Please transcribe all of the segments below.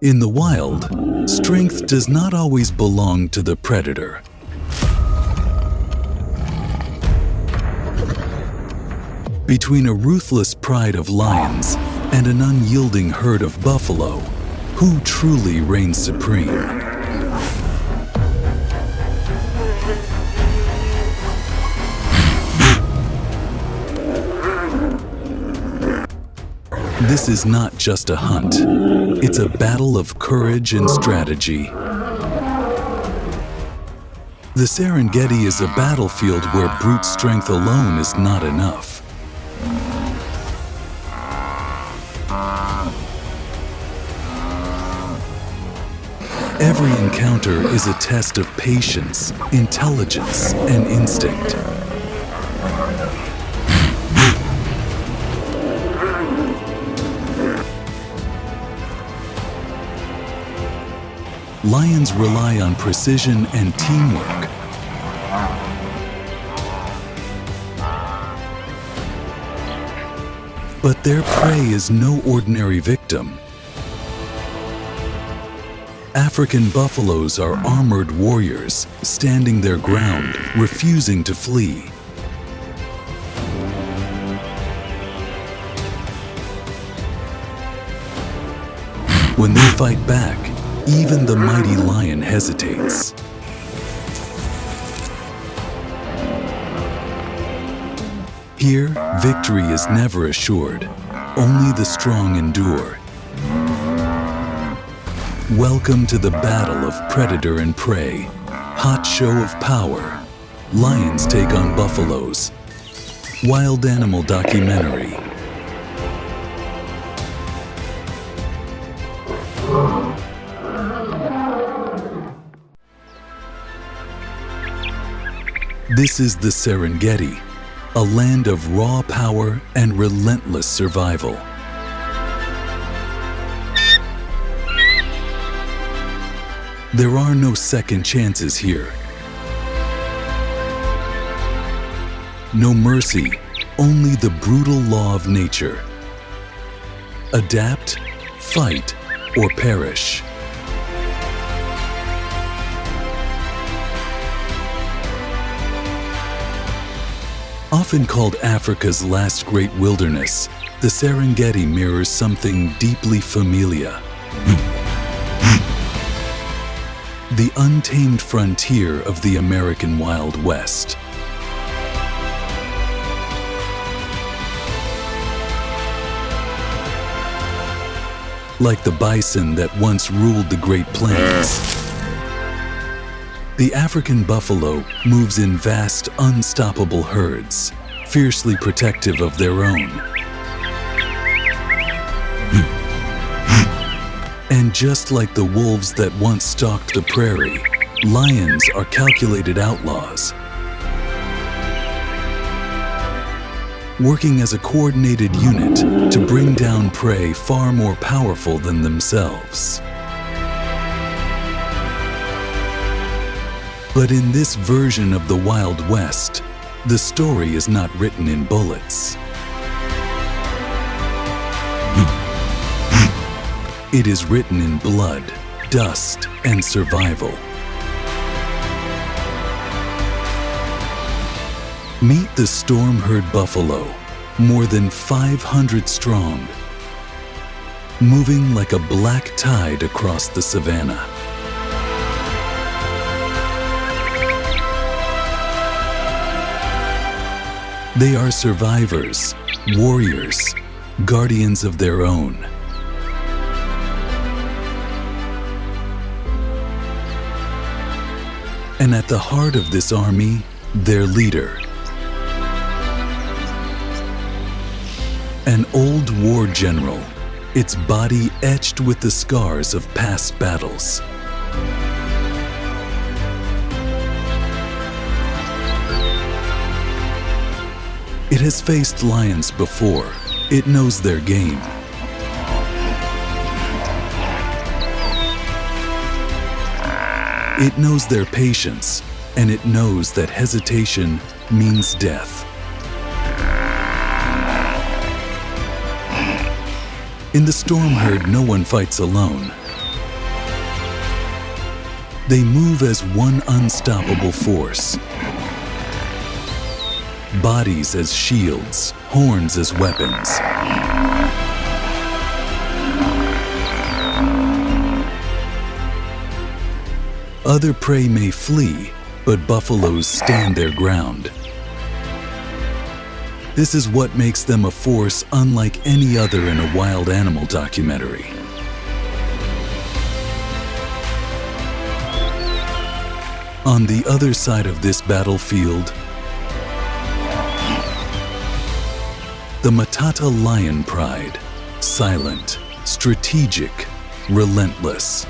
In the wild, strength does not always belong to the predator. Between a ruthless pride of lions and an unyielding herd of buffalo, who truly reigns supreme? This is not just a hunt. It's a battle of courage and strategy. The Serengeti is a battlefield where brute strength alone is not enough. Every encounter is a test of patience, intelligence, and instinct. Lions rely on precision and teamwork. But their prey is no ordinary victim. African buffaloes are armored warriors, standing their ground, refusing to flee. When they fight back, even the mighty lion hesitates. Here, victory is never assured. Only the strong endure. Welcome to the battle of predator and prey. Hot show of power. Lions take on buffaloes. Wild Animal Documentary. This is the Serengeti, a land of raw power and relentless survival. There are no second chances here. No mercy, only the brutal law of nature. Adapt, fight, or perish. Often called Africa's last great wilderness, the Serengeti mirrors something deeply familiar. The untamed frontier of the American Wild West. Like the bison that once ruled the Great Plains, the African buffalo moves in vast, unstoppable herds, fiercely protective of their own. And just like the wolves that once stalked the prairie, lions are calculated outlaws, working as a coordinated unit to bring down prey far more powerful than themselves. But in this version of the Wild West, the story is not written in bullets. It is written in blood, dust, and survival. Meet the storm-herd buffalo, more than 500 strong, moving like a black tide across the savanna. They are survivors, warriors, guardians of their own. And at the heart of this army, their leader. An old war general, its body etched with the scars of past battles. It has faced lions before. It knows their game. It knows their patience, and it knows that hesitation means death. In the storm herd, no one fights alone. They move as one unstoppable force. Bodies as shields, horns as weapons. Other prey may flee, but buffaloes stand their ground. This is what makes them a force unlike any other in a wild animal documentary. On the other side of this battlefield, the Matata lion pride, silent, strategic, relentless.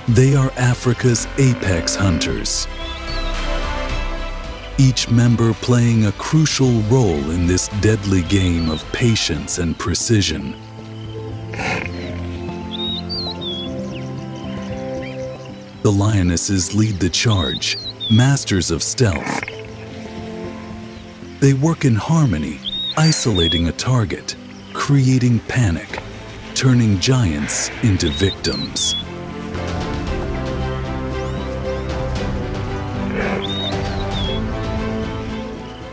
They are Africa's apex hunters, each member playing a crucial role in this deadly game of patience and precision. The lionesses lead the charge, masters of stealth. They work in harmony, isolating a target, creating panic, turning giants into victims.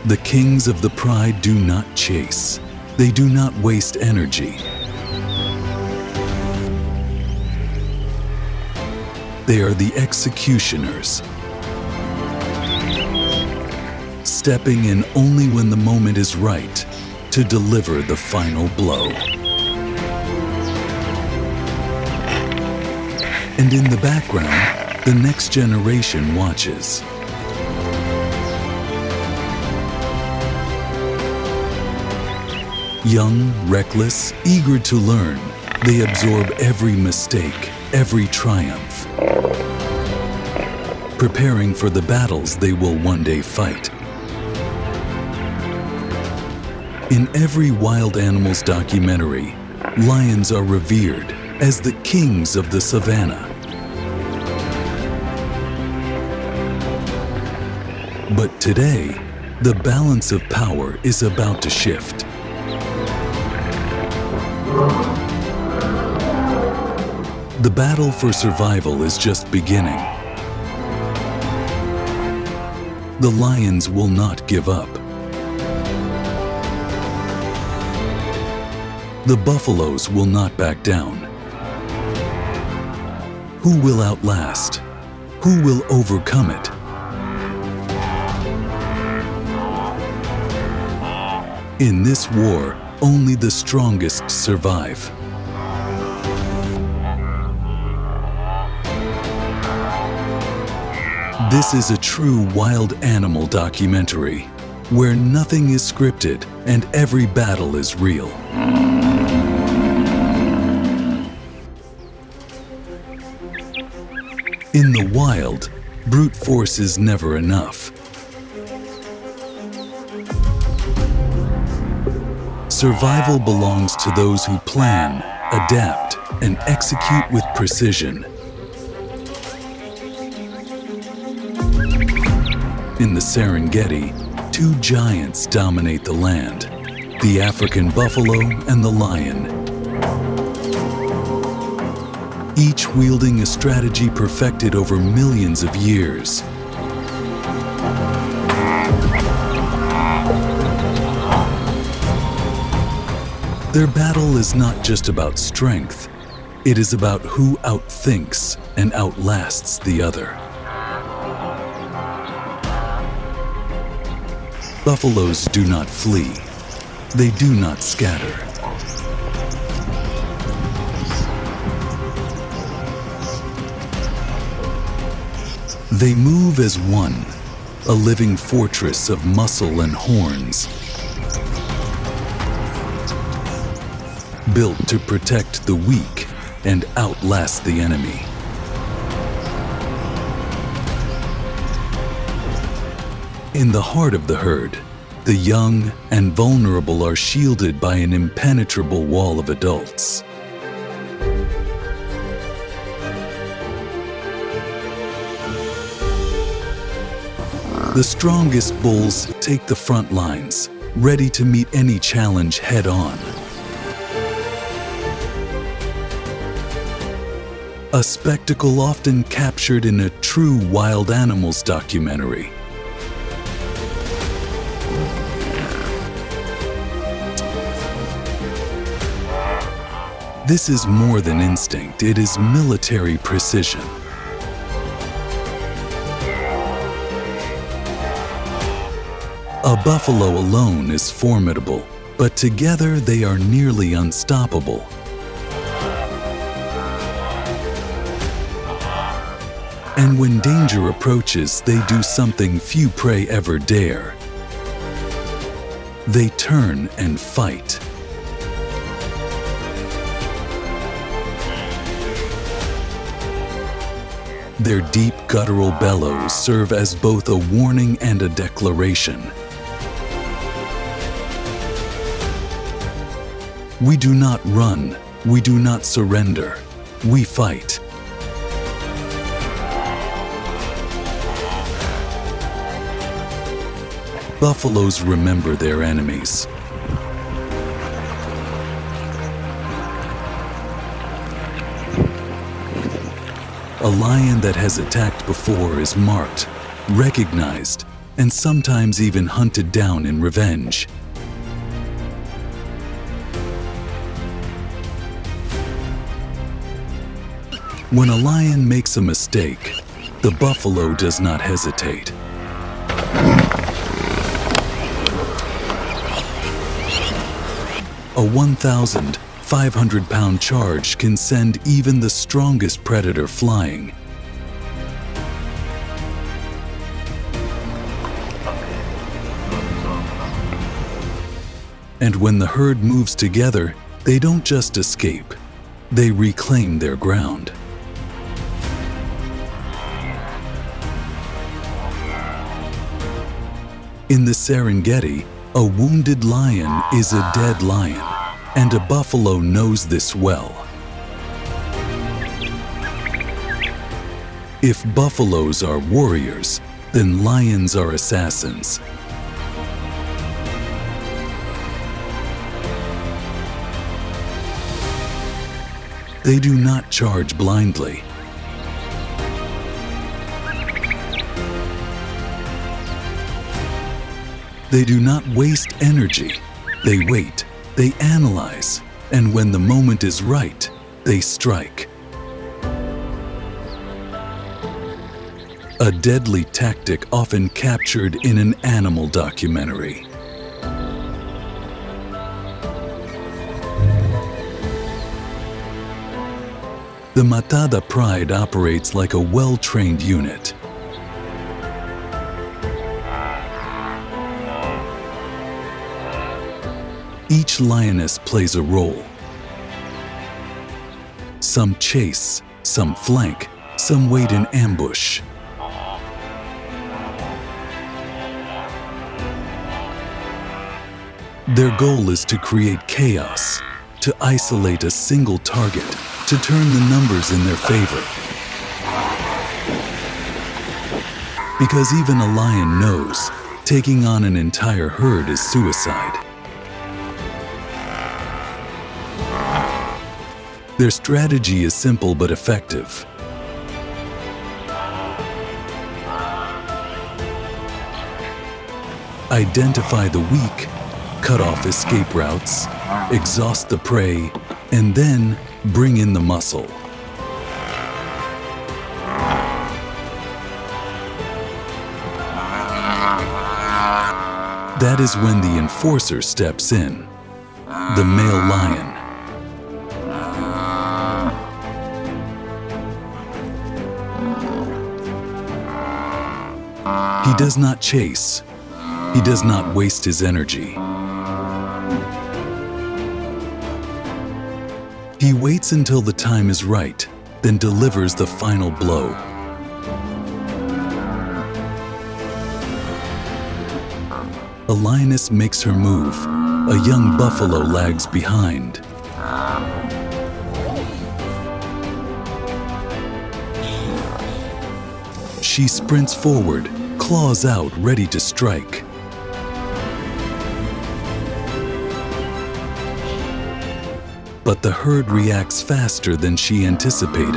The kings of the pride do not chase. They do not waste energy. They are the executioners, stepping in only when the moment is right to deliver the final blow. And in the background, the next generation watches. Young, reckless, eager to learn, they absorb every mistake, every triumph, preparing for the battles they will one day fight. In every wild animals documentary, lions are revered as the kings of the savanna. But today, the balance of power is about to shift. The battle for survival is just beginning. The lions will not give up. The buffaloes will not back down. Who will outlast? Who will overcome it? In this war, only the strongest survive. This is a true wild animal documentary, where nothing is scripted and every battle is real. In the wild, brute force is never enough. Survival belongs to those who plan, adapt, and execute with precision. In the Serengeti, two giants dominate the land, the African buffalo and the lion. Each wielding a strategy perfected over millions of years. Their battle is not just about strength, it is about who outthinks and outlasts the other. Buffaloes do not flee. They do not scatter. They move as one, a living fortress of muscle and horns, built to protect the weak and outlast the enemy. In the heart of the herd, the young and vulnerable are shielded by an impenetrable wall of adults. The strongest bulls take the front lines, ready to meet any challenge head-on. a spectacle often captured in a true wild animals documentary. This is more than instinct, it is military precision. A buffalo alone is formidable, but together they are nearly unstoppable. And when danger approaches, they do something few prey ever dare. They turn and fight. Their deep guttural bellows serve as both a warning and a declaration. We do not run, we do not surrender, we fight. Buffaloes remember their enemies. A lion that has attacked before is marked, recognized, and sometimes even hunted down in revenge. When a lion makes a mistake, the buffalo does not hesitate. A 1,500-pound charge can send even the strongest predator flying. And when the herd moves together, they don't just escape, they reclaim their ground. In the Serengeti, a wounded lion is a dead lion, and a buffalo knows this well. If buffaloes are warriors, then lions are assassins. They do not charge blindly. They do not waste energy. They wait, they analyze, and when the moment is right, they strike. A deadly tactic often captured in an animal documentary. The Matada pride operates like a well-trained unit. Each lioness plays a role. Some chase, some flank, some wait in ambush. Their goal is to create chaos, to isolate a single target, to turn the numbers in their favor. Because even a lion knows, taking on an entire herd is suicide. Their strategy is simple but effective. Identify the weak, cut off escape routes, exhaust the prey, and then bring in the muscle. That is when the enforcer steps in, the male lion. He does not chase. He does not waste his energy. He waits until the time is right, then delivers the final blow. A lioness makes her move. A young buffalo lags behind. She sprints forward, claws out, ready to strike. but the herd reacts faster than she anticipated.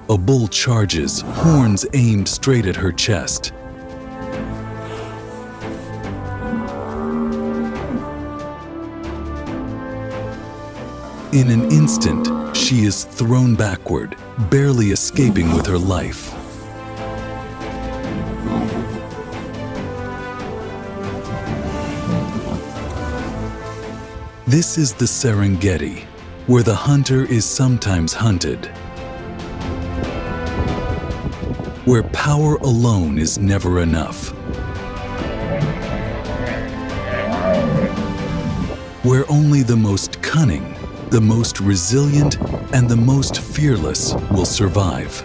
A bull charges, horns aimed straight at her chest. In an instant, she is thrown backward, barely escaping with her life. This is the Serengeti, where the hunter is sometimes hunted, where power alone is never enough, where only the most cunning, the most resilient, and the most fearless will survive.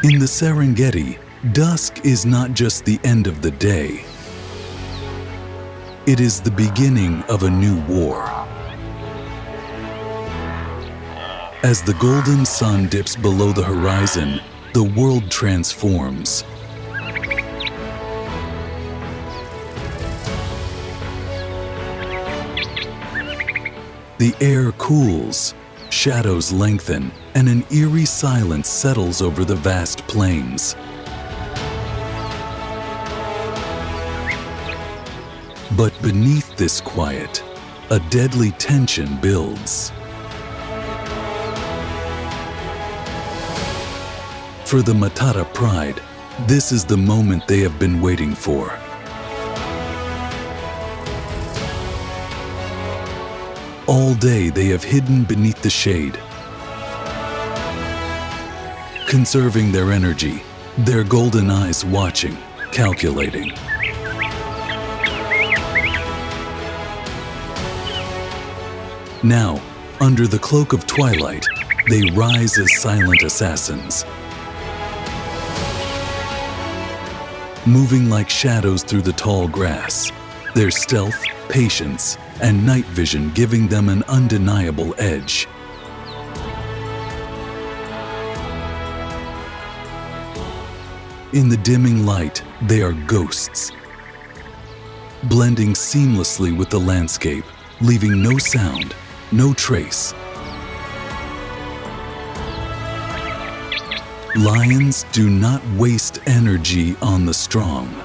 In the Serengeti, dusk is not just the end of the day. It is the beginning of a new war. As the golden sun dips below the horizon, the world transforms. The air cools, shadows lengthen, and an eerie silence settles over the vast plains. But beneath this quiet, a deadly tension builds. For the Matata pride, this is the moment they have been waiting for. All day they have hidden beneath the shade, conserving their energy, their golden eyes watching, calculating. Now, under the cloak of twilight, they rise as silent assassins, moving like shadows through the tall grass, their stealth, patience, and night vision giving them an undeniable edge. In the dimming light, they are ghosts, blending seamlessly with the landscape, leaving no sound, no trace. Lions do not waste energy on the strong.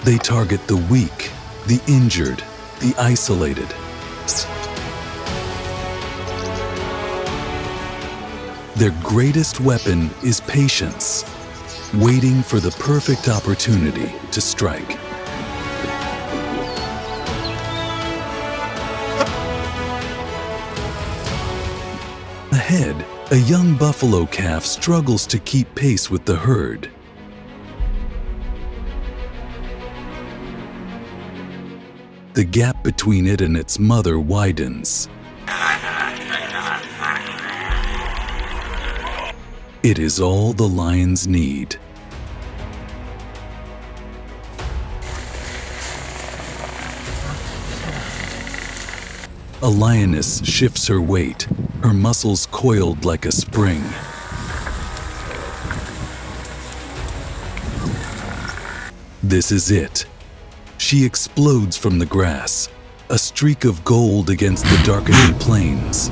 They target the weak, the injured, the isolated. Their greatest weapon is patience, waiting for the perfect opportunity to strike. Ahead, a young buffalo calf struggles to keep pace with the herd. The gap between it and its mother widens. It is all the lions need. A lioness shifts her weight, her muscles coiled like a spring. This is it. She explodes from the grass, a streak of gold against the darkening plains.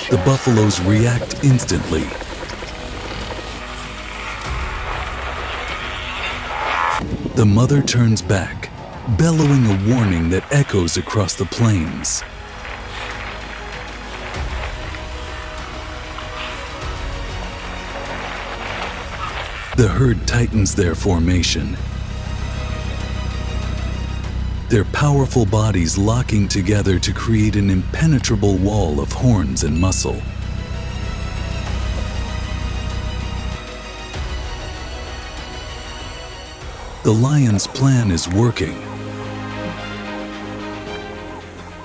The buffaloes react instantly. The mother turns back, bellowing a warning that echoes across the plains. The herd tightens their formation, their powerful bodies locking together to create an impenetrable wall of horns and muscle. The lion's plan is working.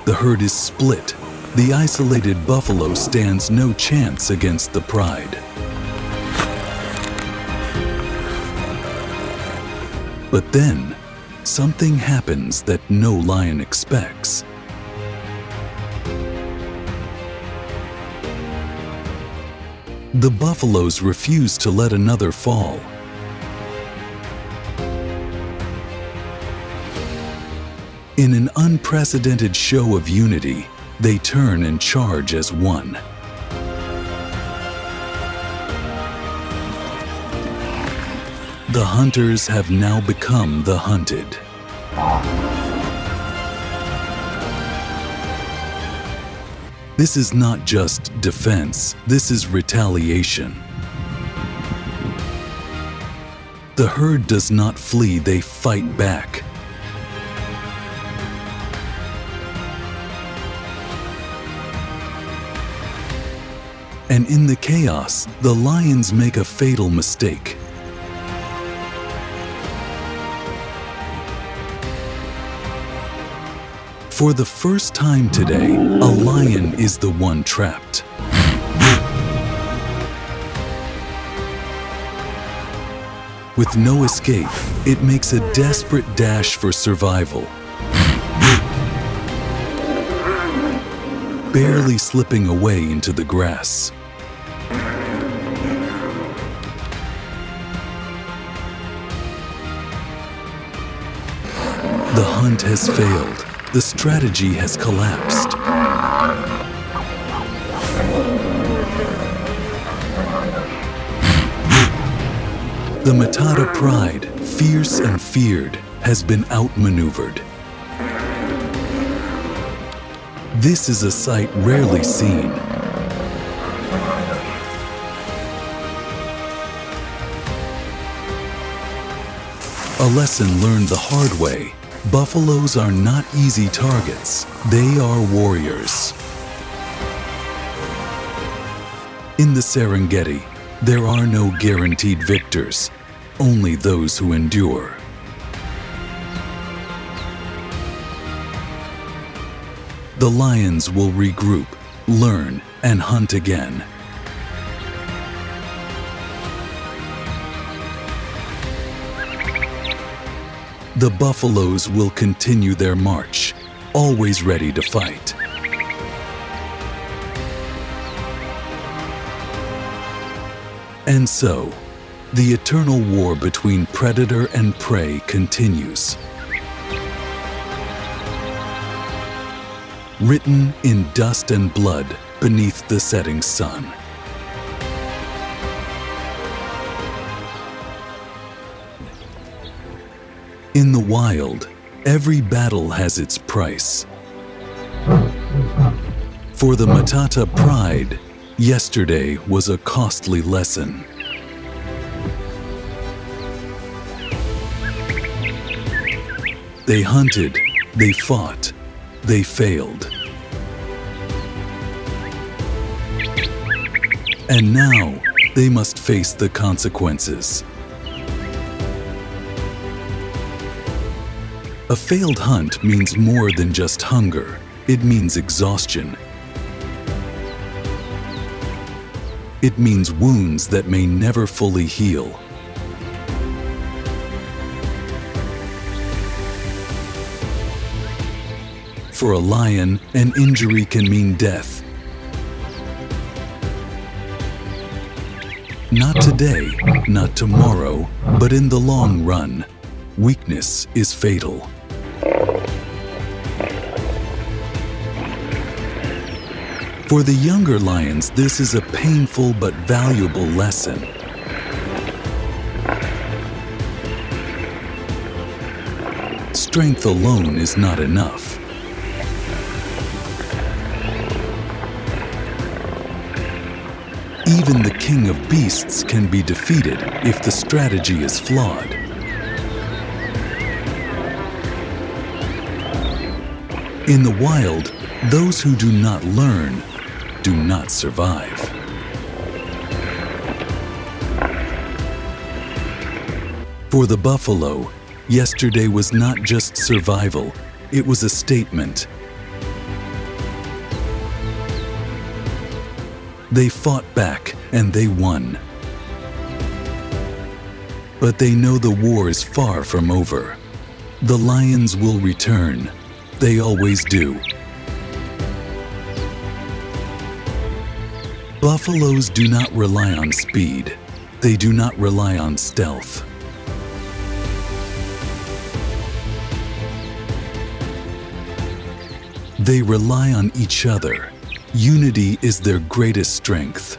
The herd is split, the isolated buffalo stands no chance against the pride. But then, something happens that no lion expects. The buffaloes refuse to let another fall. In an unprecedented show of unity, they turn and charge as one. The hunters have now become the hunted. This is not just defense, this is retaliation. The herd does not flee, they fight back. And in the chaos, the lions make a fatal mistake. For the first time today, a lion is the one trapped. With no escape, it makes a desperate dash for survival. Barely slipping away into the grass. The hunt has failed. The strategy has collapsed. The Matata pride, fierce and feared, has been outmaneuvered. This is a sight rarely seen. A lesson learned the hard way. Buffaloes are not easy targets. They are warriors. In the Serengeti, there are no guaranteed victors, only those who endure. The lions will regroup, learn, and hunt again. The buffaloes will continue their march, always ready to fight. And so, the eternal war between predator and prey continues. Written in dust and blood beneath the setting sun. In the wild, every battle has its price. For the Matata pride, yesterday was a costly lesson. They hunted, they fought, they failed. And now, they must face the consequences. A failed hunt means more than just hunger. It means exhaustion. It means wounds that may never fully heal. For a lion, an injury can mean death. Not today, not tomorrow, but in the long run, weakness is fatal. For the younger lions, this is a painful but valuable lesson. Strength alone is not enough. Even the king of beasts can be defeated if the strategy is flawed. In the wild, those who do not learn do not survive. For the buffalo, yesterday was not just survival, it was a statement. They fought back and they won. But they know the war is far from over. The lions will return. They always do. Buffaloes do not rely on speed. They do not rely on stealth. They rely on each other. Unity is their greatest strength.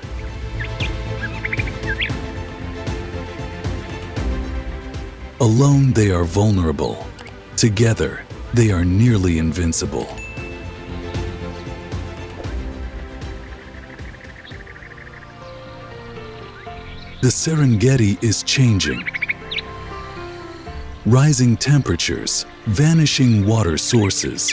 Alone, they are vulnerable. Together, they are nearly invincible. The Serengeti is changing. Rising temperatures, vanishing water sources,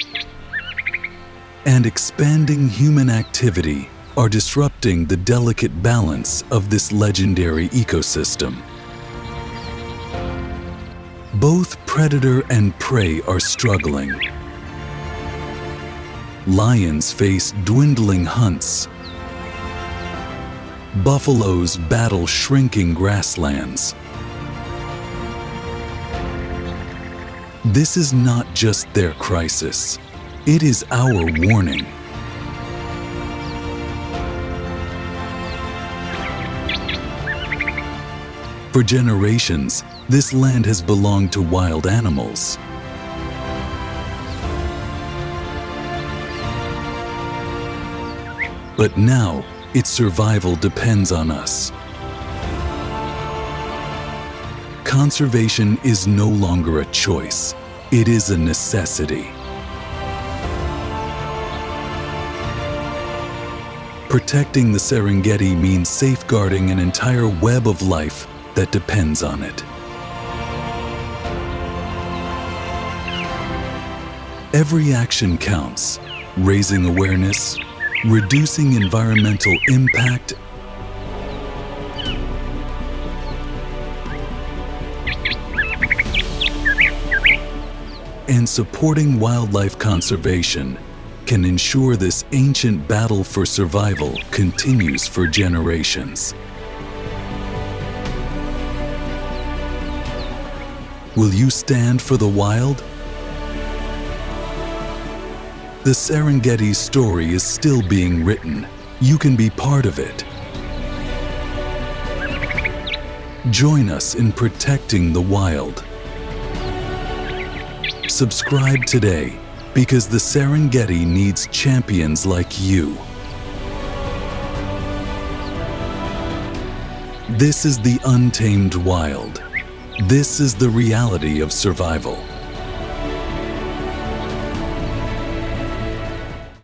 and expanding human activity are disrupting the delicate balance of this legendary ecosystem. Both predator and prey are struggling. Lions face dwindling hunts. Buffaloes battle shrinking grasslands. This is not just their crisis. It is our warning. For generations, this land has belonged to wild animals. But now, its survival depends on us. Conservation is no longer a choice. It is a necessity. Protecting the Serengeti means safeguarding an entire web of life that depends on it. Every action counts, raising awareness, reducing environmental impact, and supporting wildlife conservation can ensure this ancient battle for survival continues for generations. Will you stand for the wild? The Serengeti story is still being written. You can be part of it. Join us in protecting the wild. Subscribe today, because the Serengeti needs champions like you. This is the untamed wild. This is the reality of survival.